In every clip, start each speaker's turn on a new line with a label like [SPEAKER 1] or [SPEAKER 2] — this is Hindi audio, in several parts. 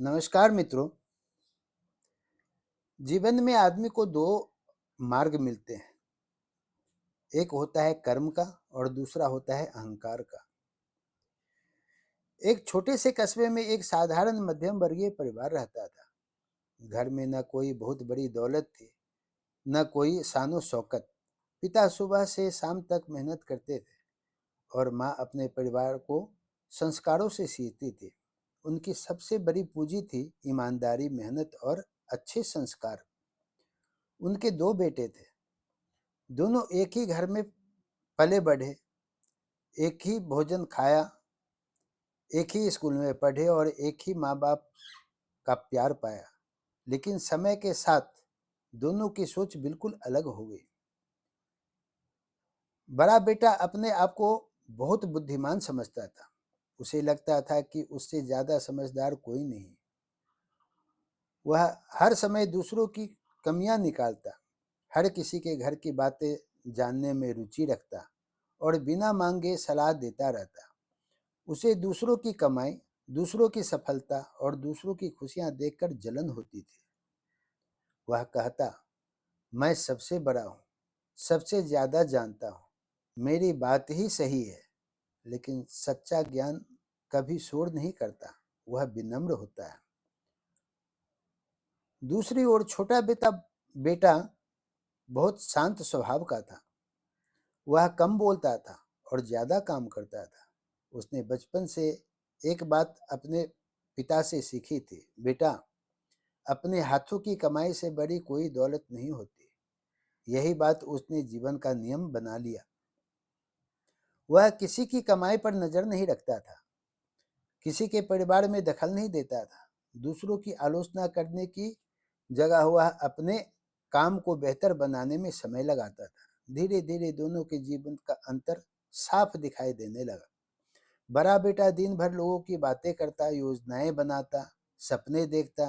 [SPEAKER 1] नमस्कार मित्रों। जीवन में आदमी को दो मार्ग मिलते हैं। एक होता है कर्म का और दूसरा होता है अहंकार का। एक छोटे से कस्बे में एक साधारण मध्यम वर्गीय परिवार रहता था। घर में न कोई बहुत बड़ी दौलत थी, न कोई शानो शौकत। पिता सुबह से शाम तक मेहनत करते थे और माँ अपने परिवार को संस्कारों से सीखती थी। उनकी सबसे बड़ी पूंजी थी ईमानदारी, मेहनत और अच्छे संस्कार। उनके दो बेटे थे। दोनों एक ही घर में पले बढ़े, एक ही भोजन खाया, एक ही स्कूल में पढ़े और एक ही माँ बाप का प्यार पाया। लेकिन समय के साथ दोनों की सोच बिल्कुल अलग हो गई। बड़ा बेटा अपने आप को बहुत बुद्धिमान समझता था। उसे लगता था कि उससे ज्यादा समझदार कोई नहीं। वह हर समय दूसरों की कमियां निकालता, हर किसी के घर की बातें जानने में रुचि रखता और बिना मांगे सलाह देता रहता। उसे दूसरों की कमाई, दूसरों की सफलता और दूसरों की खुशियां देखकर जलन होती थी। वह कहता, मैं सबसे बड़ा हूँ, सबसे ज्यादा जानता हूँ, मेरी बात ही सही है। लेकिन सच्चा ज्ञान कभी शोर नहीं करता, वह विनम्र होता है। दूसरी ओर छोटा बेटा बेटा बहुत शांत स्वभाव का था। वह कम बोलता था और ज्यादा काम करता था। उसने बचपन से एक बात अपने पिता से सीखी थी, बेटा, अपने हाथों की कमाई से बड़ी कोई दौलत नहीं होती। यही बात उसने जीवन का नियम बना लिया। वह किसी की कमाई पर नजर नहीं रखता था, किसी के परिवार में दखल नहीं देता था। दूसरों की आलोचना करने की जगह वह अपने काम को बेहतर बनाने में समय लगाता था। धीरे धीरे दोनों के जीवन का अंतर साफ दिखाई देने लगा। बड़ा बेटा दिन भर लोगों की बातें करता, योजनाएं बनाता, सपने देखता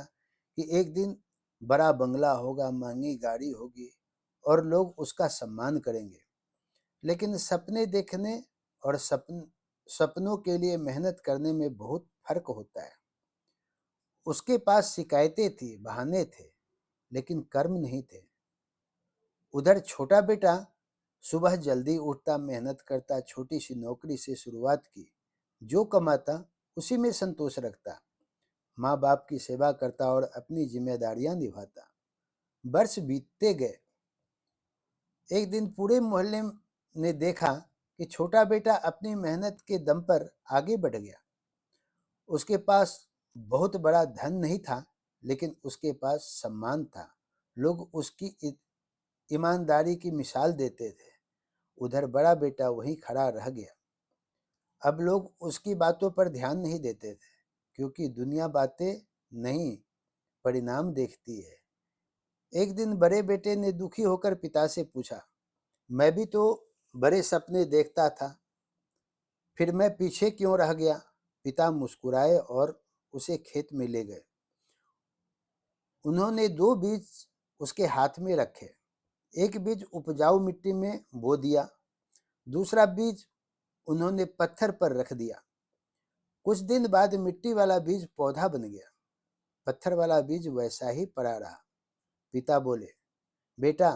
[SPEAKER 1] कि एक दिन बड़ा बंगला होगा, महंगी गाड़ी होगी और लोग उसका सम्मान करेंगे। लेकिन सपने देखने और सपनों के लिए मेहनत करने में बहुत फर्क होता है। उसके पास शिकायतें थी, बहाने थे, लेकिन कर्म नहीं थे। उधर छोटा बेटा सुबह जल्दी उठता, मेहनत करता, छोटी सी नौकरी से शुरुआत की। जो कमाता उसी में संतोष रखता, माँ बाप की सेवा करता और अपनी जिम्मेदारियां निभाता। वर्ष बीतते गए। एक दिन पूरे मोहल्ले ने देखा कि छोटा बेटा अपनी मेहनत के दम पर आगे बढ़ गया। उसके पास बहुत बड़ा धन नहीं था, लेकिन उसके पास सम्मान था। लोग उसकी ईमानदारी की मिसाल देते थे। उधर बड़ा बेटा वहीं खड़ा रह गया। अब लोग उसकी बातों पर ध्यान नहीं देते थे, क्योंकि दुनिया बातें नहीं, परिणाम देखती है। एक दिन बड़े बेटे ने दुखी होकर पिता से पूछा, मैं भी तो बड़े सपने देखता था, फिर मैं पीछे क्यों रह गया? पिता मुस्कुराए और उसे खेत में ले गए। उन्होंने दो बीज उसके हाथ में रखे। एक बीज उपजाऊ मिट्टी में बो दिया, दूसरा बीज उन्होंने पत्थर पर रख दिया। कुछ दिन बाद मिट्टी वाला बीज पौधा बन गया, पत्थर वाला बीज वैसा ही पड़ा रहा। पिता बोले, बेटा,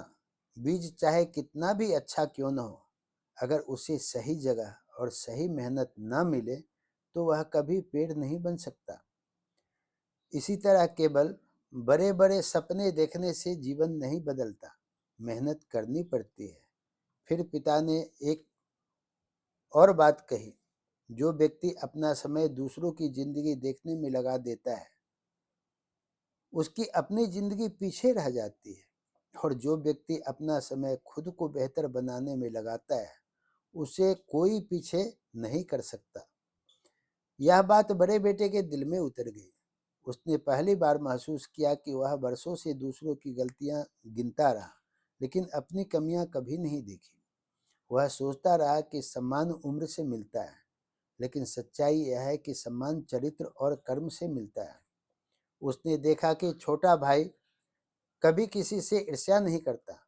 [SPEAKER 1] बीज चाहे कितना भी अच्छा क्यों न हो, अगर उसे सही जगह और सही मेहनत न मिले तो वह कभी पेड़ नहीं बन सकता। इसी तरह केवल बड़े बड़े सपने देखने से जीवन नहीं बदलता, मेहनत करनी पड़ती है। फिर पिता ने एक और बात कही, जो व्यक्ति अपना समय दूसरों की जिंदगी देखने में लगा देता है, उसकी अपनी जिंदगी पीछे रह जाती है। और जो व्यक्ति अपना समय खुद को बेहतर बनाने में लगाता है, उसे कोई पीछे नहीं कर सकता। यह बात बड़े बेटे के दिल में उतर गई। उसने पहली बार महसूस किया कि वह वर्षों से दूसरों की गलतियां गिनता रहा, लेकिन अपनी कमियां कभी नहीं देखी। वह सोचता रहा कि सम्मान उम्र से मिलता है, लेकिन सच्चाई यह है कि सम्मान चरित्र और कर्म से मिलता है। उसने देखा कि छोटा भाई कभी किसी से ईर्ष्या नहीं करता,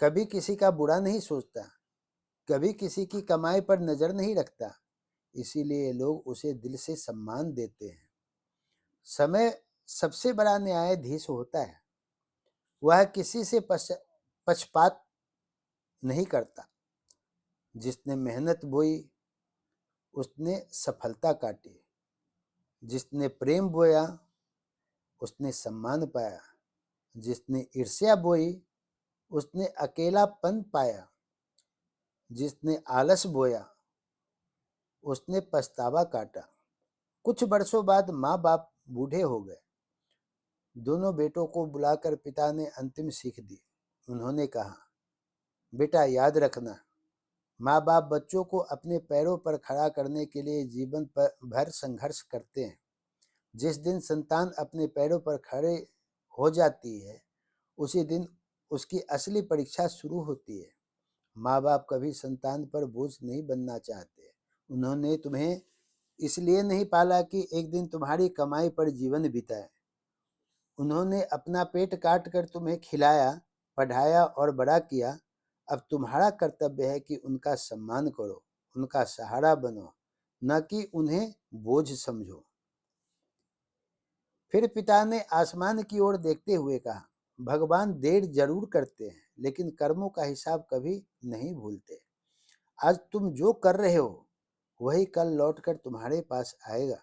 [SPEAKER 1] कभी किसी का बुरा नहीं सोचता, कभी किसी की कमाई पर नजर नहीं रखता। इसीलिए लोग उसे दिल से सम्मान देते हैं। समय सबसे बड़ा न्यायाधीश होता है। वह किसी से पक्षपात नहीं करता। जिसने मेहनत बोई उसने सफलता काटी, जिसने प्रेम बोया उसने सम्मान पाया, जिसने ईर्ष्या बोई उसने अकेलापन पाया, जिसने आलस बोया उसने पछतावा काटा। कुछ वर्षों बाद माँ बाप बूढ़े हो गए। दोनों बेटों को बुलाकर पिता ने अंतिम सीख दी। उन्होंने कहा, बेटा याद रखना, माँ बाप बच्चों को अपने पैरों पर खड़ा करने के लिए जीवन भर संघर्ष करते हैं। जिस दिन संतान अपने पैरों पर खड़े हो जाती है उसी दिन उसकी असली परीक्षा शुरू होती है। माँ बाप कभी संतान पर बोझ नहीं बनना चाहते। उन्होंने तुम्हें इसलिए नहीं पाला कि एक दिन तुम्हारी कमाई पर जीवन बिताए। उन्होंने अपना पेट काट कर तुम्हें खिलाया, पढ़ाया और बड़ा किया। अब तुम्हारा कर्तव्य है कि उनका सम्मान करो, उनका सहारा बनो, न कि उन्हें बोझ समझो। फिर पिता ने आसमान की ओर देखते हुए कहा, भगवान देर जरूर करते हैं लेकिन कर्मों का हिसाब कभी नहीं भूलते। आज तुम जो कर रहे हो वही कल लौटकर तुम्हारे पास आएगा।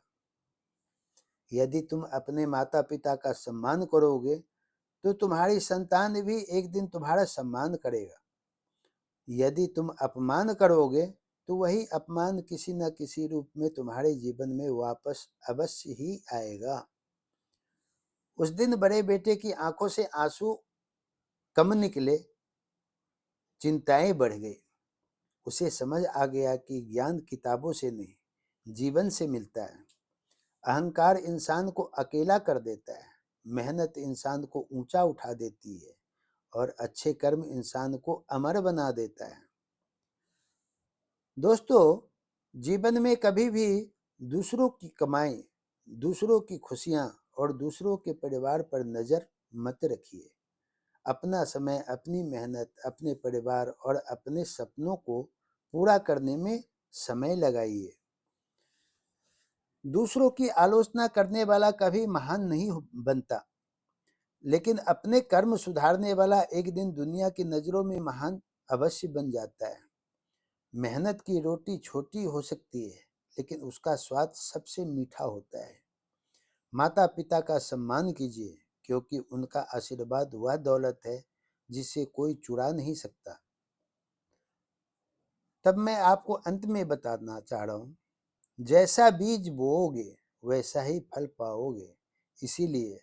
[SPEAKER 1] यदि तुम अपने माता पिता का सम्मान करोगे तो तुम्हारी संतान भी एक दिन तुम्हारा सम्मान करेगा। यदि तुम अपमान करोगे तो वही अपमान किसी न किसी रूप में तुम्हारे जीवन में वापस अवश्य ही आएगा। उस दिन बड़े बेटे की आंखों से आंसू कम निकले, चिंताएं बढ़ गई। उसे समझ आ गया कि ज्ञान किताबों से नहीं जीवन से मिलता है। अहंकार इंसान को अकेला कर देता है, मेहनत इंसान को ऊंचा उठा देती है और अच्छे कर्म इंसान को अमर बना देता है। दोस्तों, जीवन में कभी भी दूसरों की कमाई, दूसरों की खुशियां और दूसरों के परिवार पर नजर मत रखिए। अपना समय, अपनी मेहनत, अपने परिवार और अपने सपनों को पूरा करने में समय लगाइए। दूसरों की आलोचना करने वाला कभी महान नहीं बनता, लेकिन अपने कर्म सुधारने वाला एक दिन दुनिया की नजरों में महान अवश्य बन जाता है। मेहनत की रोटी छोटी हो सकती है लेकिन उसका स्वाद सबसे मीठा होता है। माता पिता का सम्मान कीजिए क्योंकि उनका आशीर्वाद वह दौलत है जिसे कोई चुरा नहीं सकता। तब मैं आपको अंत में बताना चाह रहा हूँ, जैसा बीज बोओगे वैसा ही फल पाओगे। इसीलिए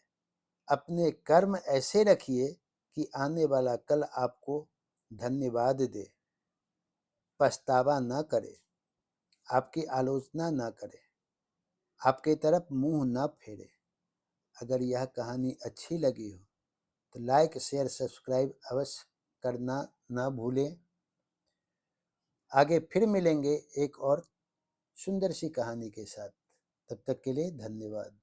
[SPEAKER 1] अपने कर्म ऐसे रखिए कि आने वाला कल आपको धन्यवाद दे, पछतावा न करे, आपकी आलोचना न करे, आपके तरफ मुंह न फेरे। अगर यह कहानी अच्छी लगी हो तो लाइक, शेयर, सब्सक्राइब अवश्य करना न भूलें। आगे फिर मिलेंगे एक और सुंदर सी कहानी के साथ। तब तक के लिए धन्यवाद।